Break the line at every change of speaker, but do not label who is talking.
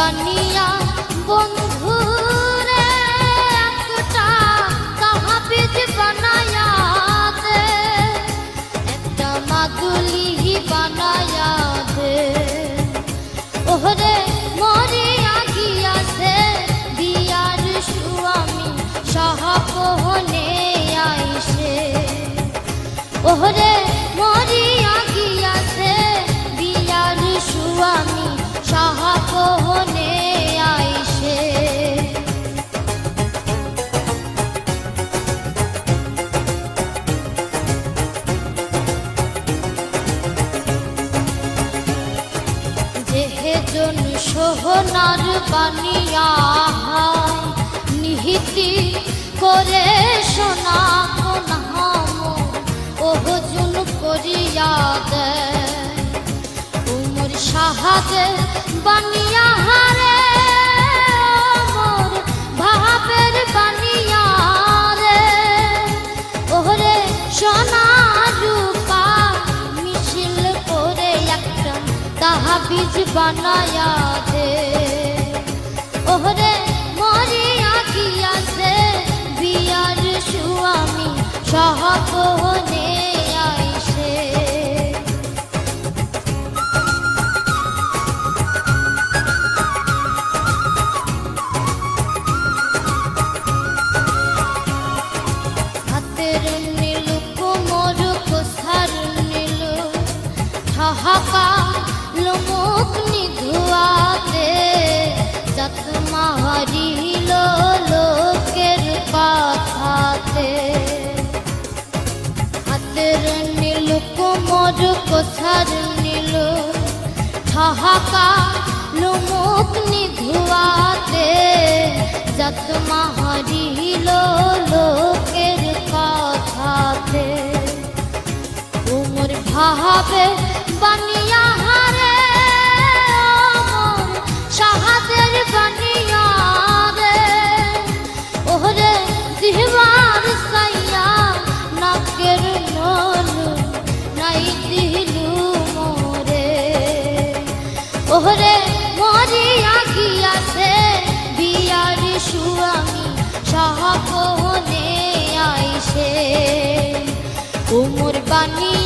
বানিয়া বন্ধুরে একটা তাহাবিজ বানায়া দে, একটা মাদুলি বানায়া দে। ওহরে মরিয়া গিয়াছে বিয়ার স্বামী সাহাপনে আইসে। ওহরে মরিয়া গিয়াছে বিয়ার স্বামী সাহাপনে আইসে। যেহেজন সোহনার বানিয়া নিহিতি করে সোনা কোন ওহজুন করিয়া দে। উমর সাহাদে বানিয়া হারে মোর ভাবের বানিয়া রে। ওহরে সোনা রূপা মিছিল করে একটা তাহাবিজ বানায়া দে। ওহরে মরিয়া গিয়াছে বিয়ার স্বামী সাহাপনে আইসে। হাতের নীল কোমর কোসার নীল ঠাহাকা লোমুখ নিধুয়াতে জাত মারিল লোকের কথাতে। হাতের নীল কোমর কোসার নীল ঠাহাকা লোমুখ নিধুয়াতে জাত মারিল লোকের কথাতে। উমর ভাবে বানিয়া হারে মোর সাহাদের বানিয়া রে। ওহরে দিহবার সাইয়া নাকের নলু নাই দিলু মোরে। ওহরে মরিয়া গিয়াছে বিয়ার স্বামী সাহাপনে আইসে। উমর বানিয়া